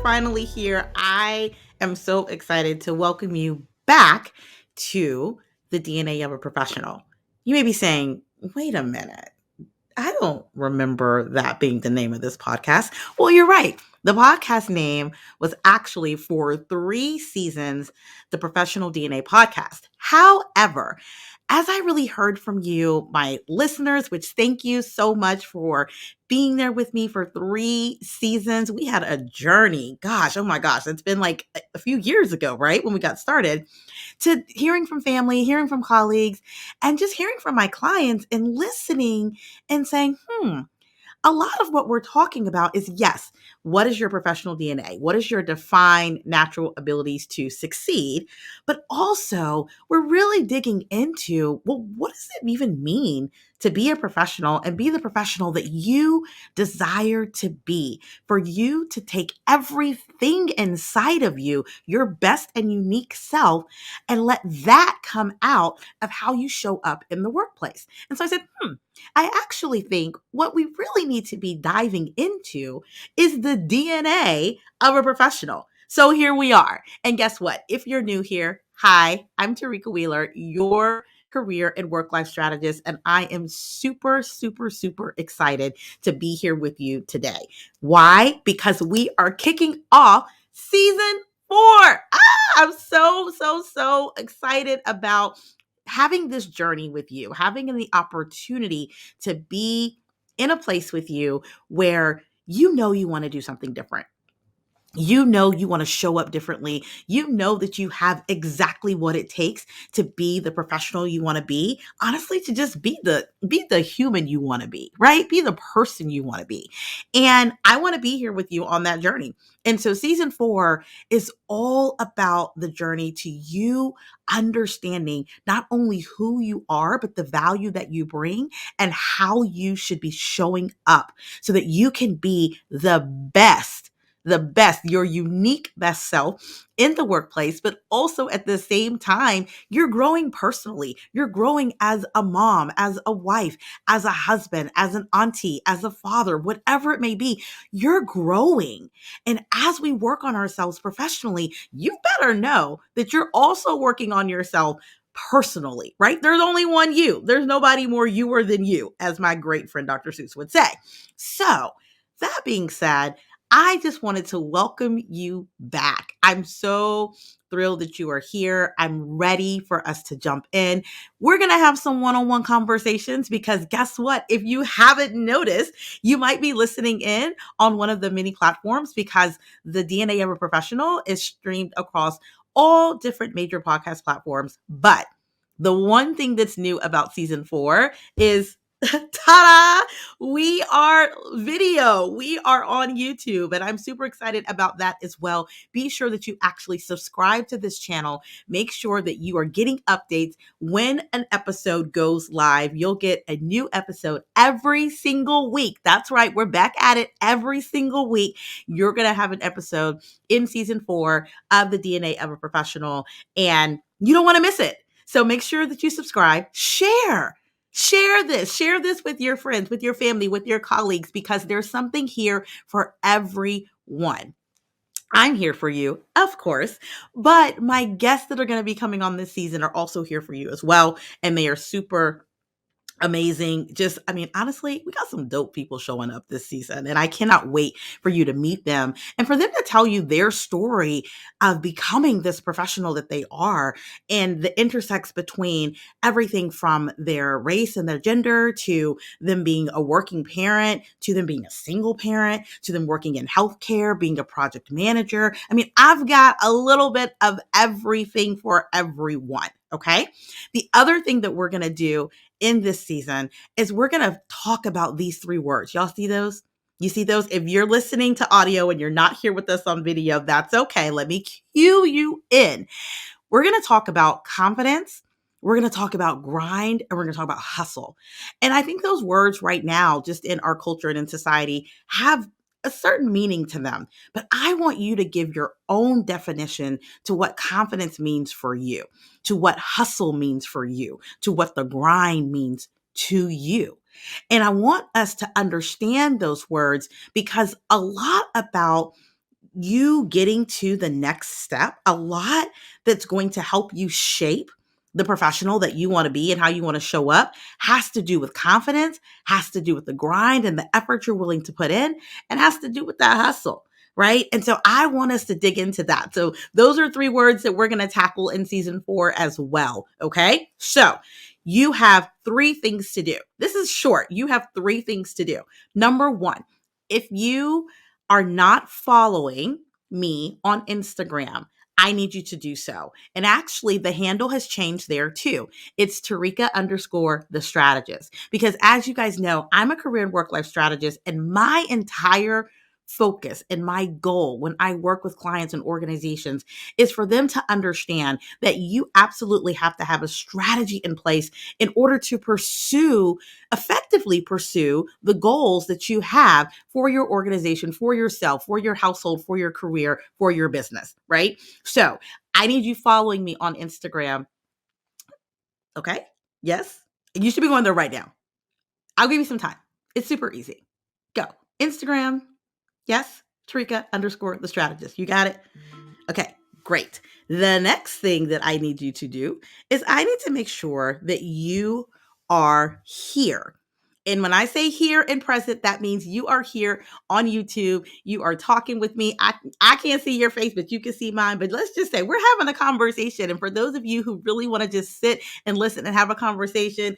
finally here. I am so excited to welcome you back to the DNA of a Professional. You may be saying, wait a minute. I don't remember that being the name of this podcast. Well, you're right. The podcast name was actually for 3 seasons, the Professional DNA podcast. However, as I really heard from you, my listeners, which thank you so much for being there with me for 3 seasons. We had a journey. Gosh, oh my gosh, it's been like a few years ago, right? When we got started, to hearing from family, hearing from colleagues, and just hearing from my clients and listening and saying, a lot of what we're talking about is yes, what is your professional DNA? What is your defined natural abilities to succeed? But also, we're really digging into, well, what does it even mean to be a professional and be the professional that you desire to be? For you to take everything inside of you, your best and unique self, and let that come out of how you show up in the workplace. And so I said, I actually think what we really need to be diving into is the DNA of a professional. So here we are. And guess what? If you're new here, hi, I'm Tareka Wheeler, your career and work life strategist. And I am super, super, super excited to be here with you today. Why? Because we are kicking off season 4. I'm so excited about having this journey with you, having the opportunity to be in a place with you where you know you want to do something different. You know you want to show up differently. You know that you have exactly what it takes to be the professional you want to be. Honestly, to just be the human you want to be, right? Be the person you want to be. And I want to be here with you on that journey. And so season 4 is all about the journey to you understanding not only who you are, but the value that you bring and how you should be showing up so that you can be the best, your unique best self in the workplace, but also at the same time, you're growing personally. You're growing as a mom, as a wife, as a husband, as an auntie, as a father, whatever it may be, you're growing. And as we work on ourselves professionally, you better know that you're also working on yourself personally, right? There's only one you. There's nobody more youer than you, as my great friend Dr. Seuss would say. So, that being said, I just wanted to welcome you back. I'm so thrilled that you are here. I'm ready for us to jump in. We're going to have some one-on-one conversations because guess what? If you haven't noticed, you might be listening in on one of the many platforms because the DNA of a Professional is streamed across all different major podcast platforms. But the one thing that's new about season 4 is ta-da! We are video. We are on YouTube, and I'm super excited about that as well. Be sure that you actually subscribe to this channel. Make sure that you are getting updates when an episode goes live. You'll get a new episode every single week. That's right. We're back at it every single week. You're going to have an episode in season 4 of the DNA of a Professional, and you don't want to miss it. So make sure that you subscribe, share this with your friends, with your family, with your colleagues, because there's something here for everyone. I'm here for you, of course, but my guests that are going to be coming on this season are also here for you as well. And they are super amazing. Just, I mean, honestly, we got some dope people showing up this season, and I cannot wait for you to meet them and for them to tell you their story of becoming this professional that they are, and the intersects between everything from their race and their gender to them being a working parent, to them being a single parent, to them working in healthcare, being a project manager. I mean, I've got a little bit of everything for everyone. Okay. The other thing that we're going to do in this season is we're going to talk about these 3 words. Y'all see those? You see those? If you're listening to audio and you're not here with us on video, that's okay. Let me cue you in. We're going to talk about confidence. We're going to talk about grind, and we're going to talk about hustle. And I think those words right now, just in our culture and in society, have a certain meaning to them. But I want you to give your own definition to what confidence means for you, to what hustle means for you, to what the grind means to you. And I want us to understand those words because a lot about you getting to the next step, a lot that's going to help you shape the professional that you want to be and how you want to show up has to do with confidence, has to do with the grind and the effort you're willing to put in, and has to do with that hustle. Right. And so I want us to dig into that. So those are 3 words that we're going to tackle in season 4 as well. Okay. So you have 3 things to do. This is short. You have 3 things to do. Number 1, if you are not following me on Instagram, I need you to do so. And actually, the handle has changed there too. It's Tareka _ the strategist. Because as you guys know, I'm a career and work life strategist, and my entire focus and my goal when I work with clients and organizations is for them to understand that you absolutely have to have a strategy in place in order to effectively pursue the goals that you have for your organization, for yourself, for your household, for your career, for your business, right? So I need you following me on Instagram. Okay. Yes. You should be going there right now. I'll give you some time. It's super easy. Go. Instagram. Yes. Tareka _ the strategist. You got it? Okay, great. The next thing that I need you to do is I need to make sure that you are here. And when I say here and present, that means you are here on YouTube. You are talking with me. I can't see your face, but you can see mine. But let's just say we're having a conversation. And for those of you who really want to just sit and listen and have a conversation,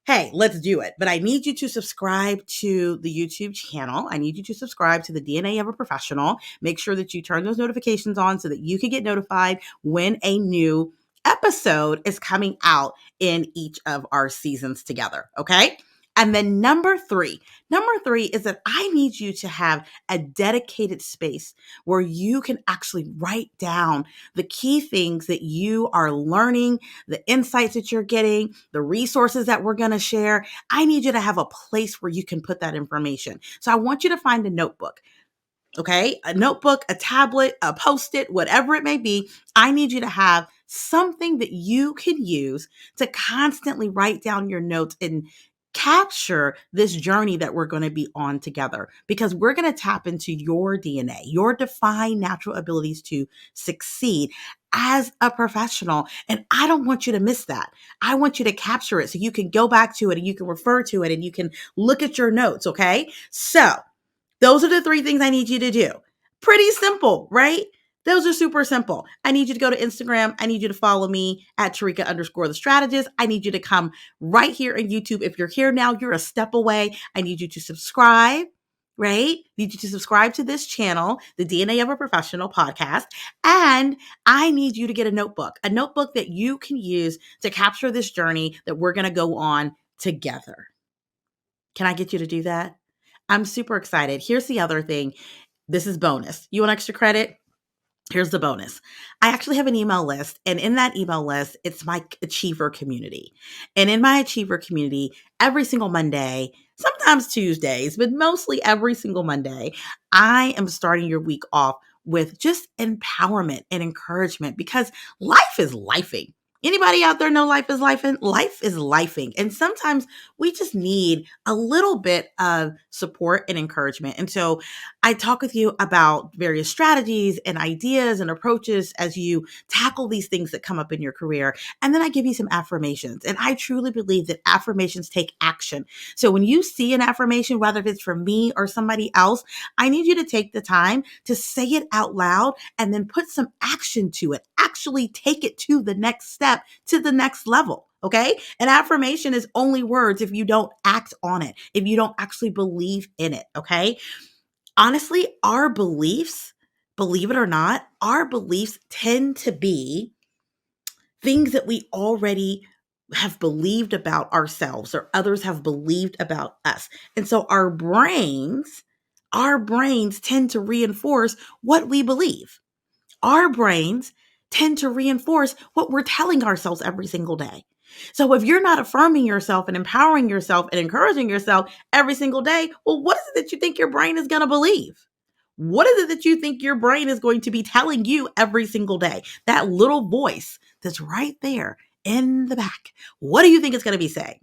hey, let's do it. But I need you to subscribe to the YouTube channel. I need you to subscribe to the DNA of a Professional. Make sure that you turn those notifications on so that you can get notified when a new episode is coming out in each of our seasons together. Okay. And then number three is that I need you to have a dedicated space where you can actually write down the key things that you are learning, the insights that you're getting, the resources that we're going to share. I need you to have a place where you can put that information. So I want you to find a notebook. Okay, a notebook, a tablet, a Post-it, whatever it may be. I need you to have something that you can use to constantly write down your notes and capture this journey that we're going to be on together, because we're going to tap into your DNA, your defined natural abilities to succeed as a professional. And I don't want you to miss that. I want you to capture it so you can go back to it and you can refer to it and you can look at your notes. Okay. So those are the 3 things I need you to do. Pretty simple, right? Those are super simple. I need you to go to Instagram. I need you to follow me at Tareka _ the strategist. I need you to come right here in YouTube. If you're here now, you're a step away. I need you to subscribe, right? I need you to subscribe to this channel, the DNA of a Professional podcast. And I need you to get a notebook that you can use to capture this journey that we're going to go on together. Can I get you to do that? I'm super excited. Here's the other thing. This is bonus. You want extra credit? Here's the bonus. I actually have an email list, and in that email list, it's my Achiever community. And in my Achiever community, every single Monday, sometimes Tuesdays, but mostly every single Monday, I am starting your week off with just empowerment and encouragement, because life is lifing. Anybody out there know life is lifing? Life is lifing. And sometimes we just need a little bit of support and encouragement. And so I talk with you about various strategies and ideas and approaches as you tackle these things that come up in your career. And then I give you some affirmations. And I truly believe that affirmations take action. So when you see an affirmation, whether it's from me or somebody else, I need you to take the time to say it out loud and then put some action to it. Actually take it to the next step, to the next level. Okay. An affirmation is only words if you don't act on it, if you don't actually believe in it. Okay. Honestly, our beliefs, believe it or not, our beliefs tend to be things that we already have believed about ourselves or others have believed about us. And so our brains tend to reinforce what we believe. Our brains tend to reinforce what we're telling ourselves every single day. So if you're not affirming yourself and empowering yourself and encouraging yourself every single day, well, what is it that you think your brain is going to believe? What is it that you think your brain is going to be telling you every single day? That little voice that's right there in the back. What do you think it's going to be saying?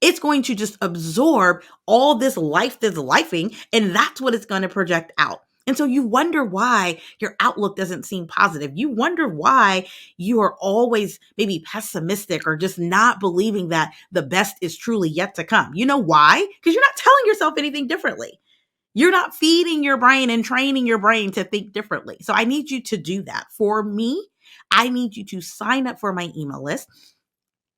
It's going to just absorb all this life that's lifing, and that's what it's going to project out. And so you wonder why your outlook doesn't seem positive. You wonder why you are always maybe pessimistic or just not believing that the best is truly yet to come. You know why? Because you're not telling yourself anything differently. You're not feeding your brain and training your brain to think differently. So I need you to do that. For me, I need you to sign up for my email list.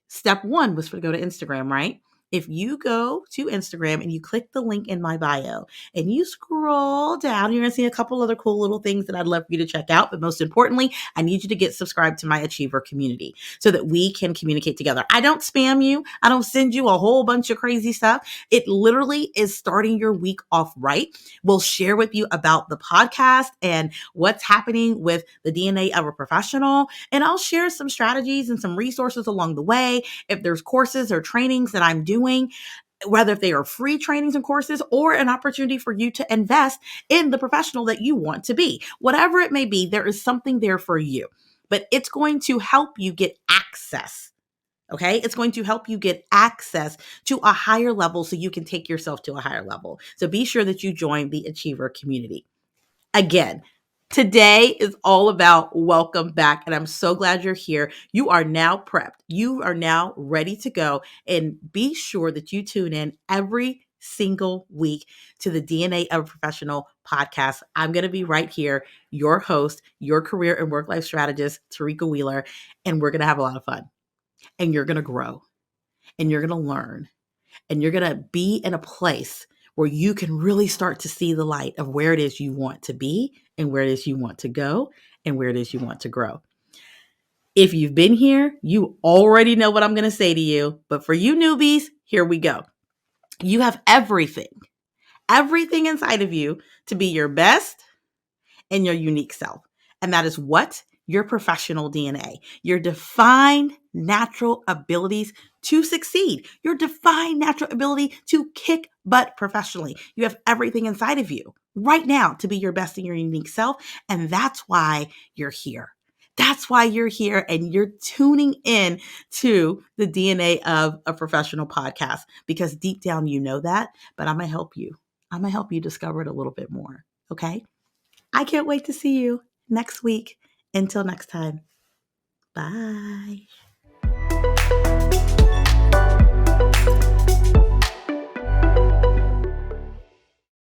Step one was for to go to Instagram, right? If you go to Instagram and you click the link in my bio and you scroll down, you're going to see a couple other cool little things that I'd love for you to check out. But most importantly, I need you to get subscribed to my Achiever community so that we can communicate together. I don't spam you. I don't send you a whole bunch of crazy stuff. It literally is starting your week off right. We'll share with you about the podcast and what's happening with the DNA of a professional. And I'll share some strategies and some resources along the way. If there's courses or trainings that I'm doing, whether if they are free trainings and courses or an opportunity for you to invest in the professional that you want to be, whatever it may be, there is something there for you. But it's going to help you get access. Okay. It's going to help you get access to a higher level so you can take yourself to a higher level. So be sure that you join the Achiever community. Again, today is all about welcome back. And I'm so glad you're here. You are now prepped. You are now ready to go. And be sure that you tune in every single week to the DNA of a Professional podcast. I'm going to be right here, your host, your career and work life strategist, Tareka Wheeler. And we're going to have a lot of fun. And you're going to grow. And you're going to learn. And you're going to be in a place where you can really start to see the light of where it is you want to be and where it is you want to go and where it is you want to grow. If you've been here, you already know what I'm going to say to you. But for you newbies, here we go. You have everything inside of you to be your best and your unique self. And that is what? Your professional DNA, your defined natural abilities to succeed, your defined natural ability to kick butt professionally. You have everything inside of you right now to be your best and your unique self. And that's why you're here. That's why you're here and you're tuning in to the DNA of a Professional podcast, because deep down you know that, but I'm going to help you. I'm going to help you discover it a little bit more. Okay. I can't wait to see you next week. Until next time, bye.